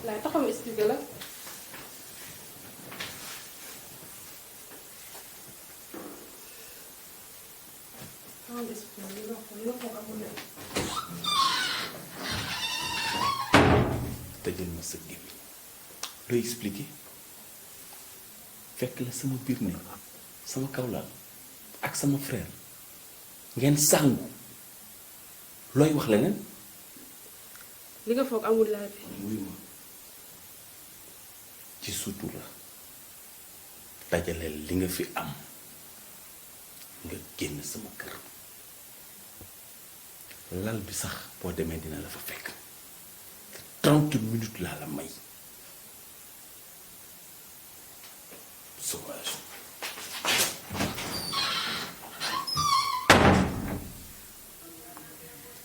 laay taxaw ma expliqué la. tëjal ma sa gémmiñ looy expliqué fekk la sama biir ne sama kawlaal ak sama frère ngeen sàngu looy wax leneen. li nga foog amul laa bi. wuy ma ci sutura dajaleel li nga fi am nga génn sama kër lal bi sax boo demee dina la fa fekk 30 minutes laa la may sauvage.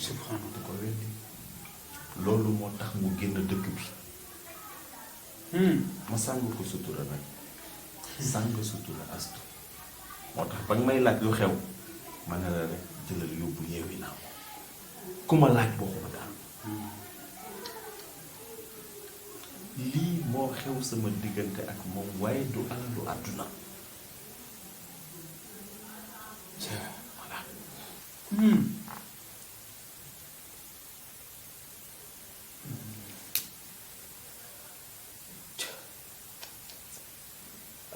subhanallah da ko weddi. loolu moo tax mu génn dëkk bi ma sàng ko sutura nag sàng sutura astu moo tax ba nga may laaj lu xew ma ne la rek jëlal yóbbu yeewi naa ko ku ma laaj waxuma daal lii moo xew sama diggante ak moom waaye du alalu àdduna voilà.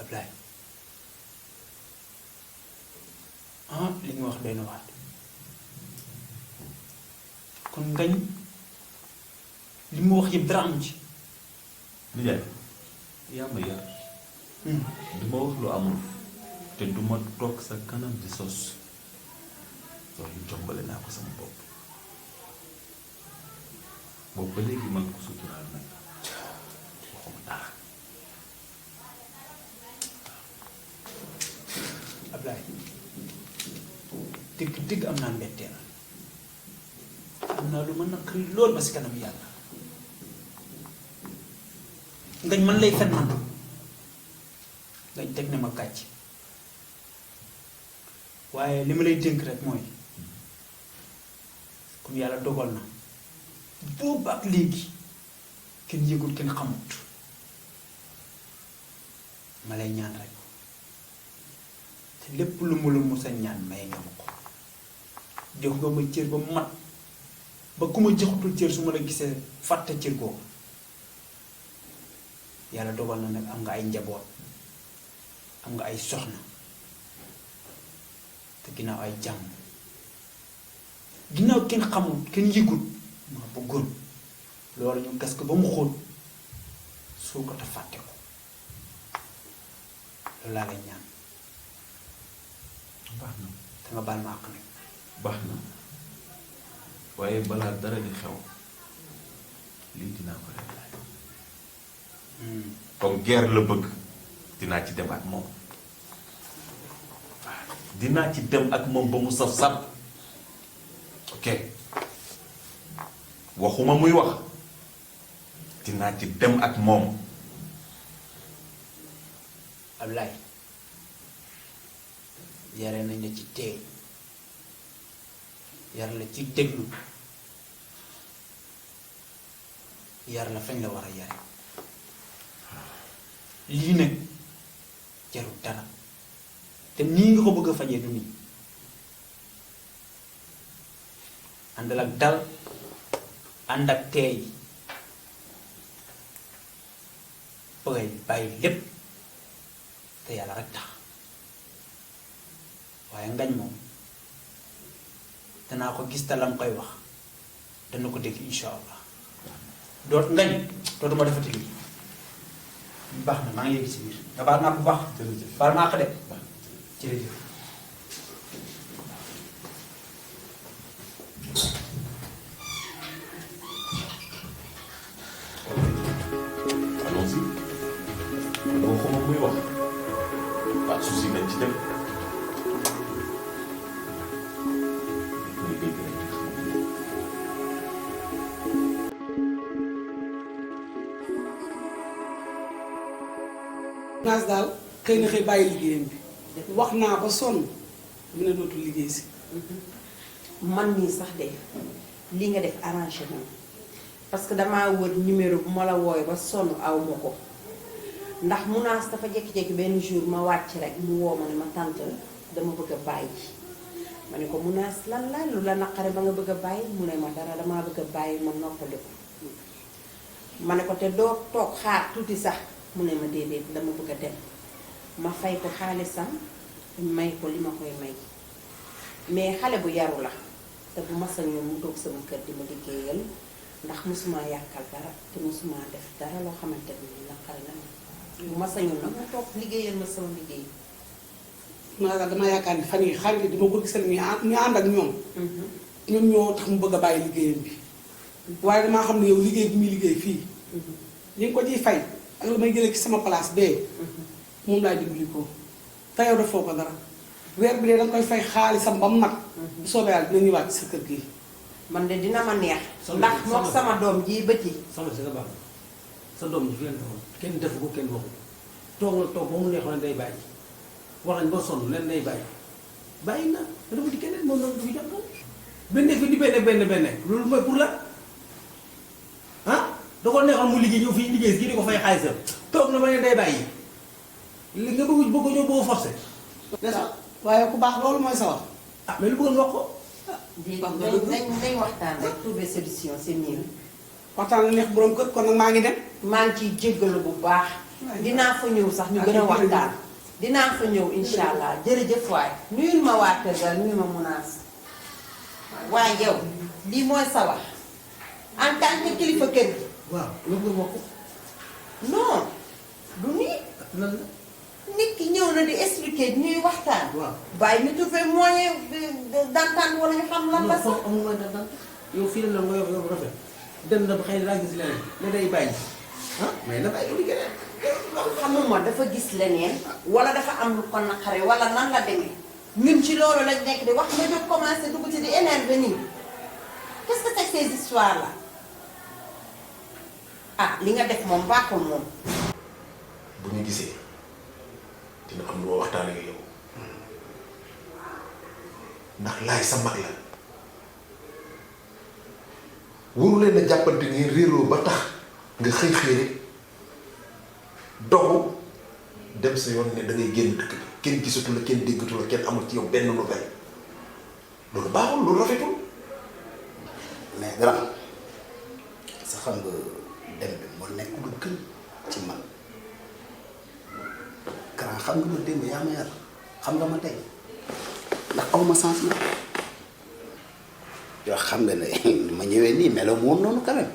Ablaye li nga wax doy na waat kon ngañ li mu wax yëpp dara am ci. nijaay yaa ma yar du ma wax lu amul te du ma toog sa kanam di sos loolu jombale naa ko sama bopp boobu ba léegi man ko suturaal nag waxuma dara. Ablaye dëgg am naa mbetteel am naa lu ma naqari lool ba si kanam yàlla ngañ man lay fen man ngañ teg ne ma kàcc waaye li ma lay dénk rek mooy comme yàlla dogal na boobu ak léegi kenn yëgul kenn xamut ma lay ñaan rek te lépp lu mu la musa ñaan may nga ma ko jox nga ma cër ba mat ba ku ma joxatul cër su ma la gisee fàtte cër googu yàlla dogal na nag am nga ay njaboot am nga ay soxna te ginnaaw ay jàmm ginnaaw kenn xamul kenn yëgut maa bëggoon loolu ñu gas ko ba mu xóot soo ko te fàtte ko loolu laa lay ñaan baax na te nga baal ma àq nag baax na waaye balaa dara di xew lii dinaa ko réglé comme guerre la bëgg dinaa ci dem ak moom waaw dinaa ci dem ak moom ba mu saf-saf ok waxuma muy wax dinaa ci dem ak moom. Ablaye yare nañ la ci teey yar la ci déglu yar la fañ la war a yare lii nag jarul dara te nii nga ko bëgg a fajee du nii àndal ak dal ànd ak teey bëggay bàyyi lépp te yàlla rek tax waaye ngañ moom danaa ko gis te lam koy wax dana ko dégg insha allah doot ngañ dootuma defati lii baax na maa ngi yegg si biir nga baal naa ko bu baax baal naa ko de jërëjëf allons-y waxuma muy wax pas de souci nañ ci dem muy dégg rek di xam. naas daal xëy na xëy bàyyi liggéeyam bi wax naa ba sonn mu ne dootul liggéey si man mii sax de li nga def arrangé na parce que damaa wër numéro bu ma la wooy ba sonn aw ma ko ndax Mounass dafa jékki-jékki benn jour ma wàcc rek mu woo ma ne ma tante dama bëgg a bàyyi ma ne ko Mounass lan la lu la naqare ba nga bëgg a bàyyi mu ne ma dara damaa bëgg a bàyyi ma noppali ko ma ne ko te doo toog xaar tuuti sax mu ne ma déedéet dama bëgg a dem ma fay ko xaalisam may ko li ma koy may mais xale bu yaru la te bu ma sañoon mu toog sama kër di ma liggéeyal ndax mosuma yàqal dara te mosuma def dara loo xamante ni naqari na ma bu ma sañoon nag mu toog liggéeyal ma sama liggéey. maanaam dama yaakaar ni fan yii xarit yi dama ko gisal ñu ànd ak ñoom. ñoom ñoo tax mu bëgg a bàyyi liggéeyam bi. waaye damaa xam ne yow liggéey bi muy liggéey fii. li nga ko ciy fay ak la may jëlee ci sama place bee. moom laay dimbali ko te yow defoo ko dara weer bi de danga koy fay xaalisam ba mu mag. bu soobee yàlla dina ñëwaat ci sa kër gi. man de dina ma neex. ndax moom sama doom ji bët yi. soxna si nga baax sa doom ji fi leen taxoon kenn defu ko kenn waxu toog na toog ba mu neexoon day bàyyi wax nañ ba sonn leen day bàyyi na nga dafa di keneen moom nag du fi jot moom benn fi di benn loolu mooy pour la ah da ko neexoon mu liggéey ñëw fii liggéey si di ko fay xaalisam toog na ba ne day bàyyi li nga bëgg ñëw bëgg forcé n'est-ce pas waaye ku baax loolu mooy sa wax. ah mais lu bëggoon wax ko nañ waxtaan rek trouver solution c'est mieux. waxtaan la neex borom kër kon nag maa ngi dem. maa ngi ciy jéggalu bu baax. dinaa fa ñëw sax ñu gën a waxtaan. dinaa fa ñëw incha allah jërëjëf waay. nuyul ma waa kër ga nuyul ma Mounass. waaye yow lii mooy sa wax en tant que kilifa kër gi. waaw lu bëggoon wax ko non du nii. lan la nit ki ñëw na di expliquer ñuy waxtaan. waaw bàyyi ñu trouver moyen d'entendre wala ñu xam lan la sax. amul mooy daan yow fii la nga yow rafet dem na ba xëy na daa gis leneen ne day bàyyi ah mais na bàyyi lu keneen xamuma dafa gis leneen wala dafa am lu ko naqare wala nan la demee ñun ci loolu lañ nekk di wax nga jóg commencé dugg ci di énervé nii qu'est-ce que c'est ces histoires là ah li nga def moom baaxul moom. bu ñu gisee dina am lu ma waxtaan ak yow ndax laay sa mag la waru leen a jàppante ngeen réeroo ba tax nga xëy rek dogu dem sa yoon ne da ngay génn dëkk bi kenn gisatu la kenn déggatu la kenn amul ci yow benn nouvelle loolu baaxul loolu rafetul. mais grand sa xam nga dem bi moo nekk lu gën ci man grand xam nga ma démb yaa ma yar xam nga ma tey ndax aw ma sens na yoo xam nga ne ma ñëwee nii meloo moom noonu quand même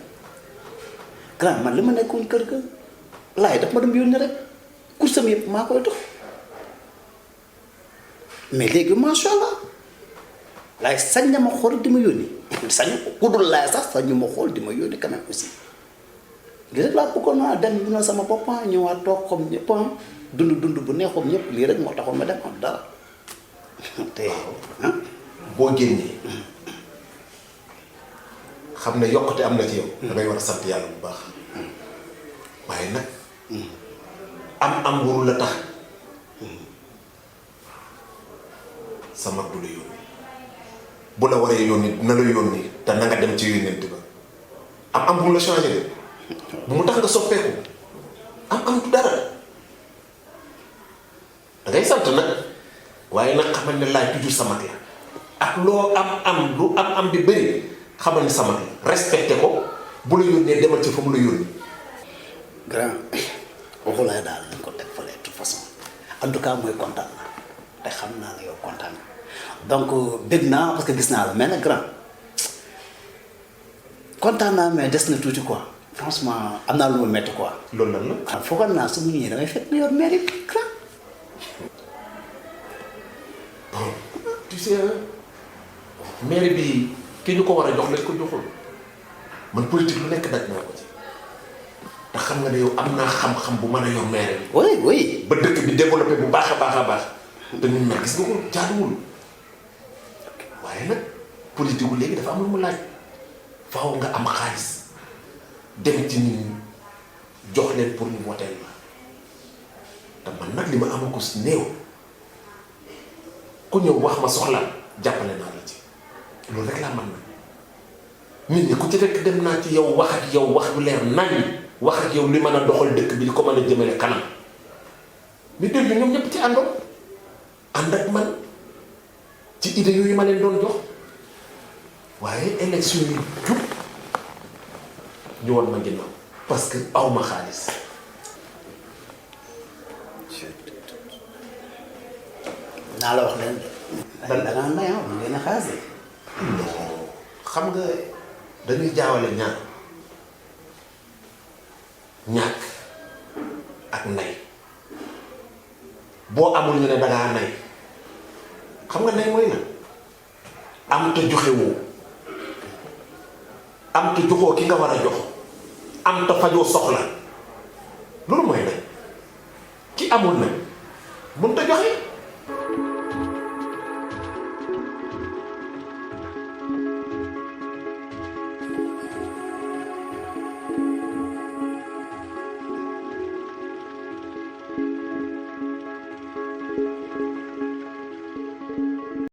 grand man li ma nekkoon kër ga laay daf ma dem yónni rek kursam yëpp maa koy dox mais léegi macha allah laay sañ na ma xool di ma yónni sañu ko ku dul laay sax sañu ma xool di ma yónni quand même aussi lii rek laa bëggoon naa dem dina sama bopp ñëwaat toog comme ñëpp dund bu neexoom ñëpp lii rek moo taxoon ma dem am dara te boo génnee xam ne yokkute am na ci yow. dangay war a sant yàlla bu baax. waaye nag am warul la tax sa mag du la yónni bu la waree yónni na la yónni te na nga dem ci yónnent ba am bu la changé de bu mu tax nga soppeeku am du dara dangay sant nag waaye nag xamal ne laay toujours sa mag la ak loo am lu am bi bëri xamal ne sa mag la respecté ko bu la yónnee demal ci fa mu la yónni. grand waxu laay daal lañ ko teg fële de toute façon en tout cas mooy kontaan na te xam naa ne yow kontaan na donc bëgg naa parce que gis naa la mais nag grand kontaan naa mais des na tuuti quoi franchement am naa lu ma métti quoi. loolu lan la. ah foogoon naa su mu ñëwee damay fekk nga yor mairie bi grand. bon tu sais mairie bi ki ñu ko war a jox lañ ko joxul man politique lu nekk daj naa ko ci. te xam nga ne yow am naa xam-xam bu mën a yor maire bi. oui oui. ba dëkk bi développé bu baax a baax te ñun nag gis nga ko jaaduwul waaye nag politique gu léegi dafa am lu mu laaj faaw nga am xaalis dem ci nit ñi jox leen pour ñu voter la te man nag li ma am ko si néew ku ñëw wax ma soxla jàppale naa la ci loolu rek laa mën na nit ñi ku ci rekk dem naa ci yow wax ak yow wax bu leer nañ wax ak yow li mën a doxal dëkk bi li ko mën a jëmale kanam nit yi ñoom ñëpp ci àndoon ànd ak man ci idée yooyu ma leen doon jox waaye élection yi jub ñu woon ma ginnaaw parce que awma xaalis naa la wax leen da ngaa may am ngeen a xaase xam nga dañuy jaawale ñàkk ak nay boo amul ñu ne dangaa nay xam nga nay mooy na am te joxewoo am te joxoo ki nga war a jox am te fajoo soxla loolu mooy nay ki amul nag mun te joxe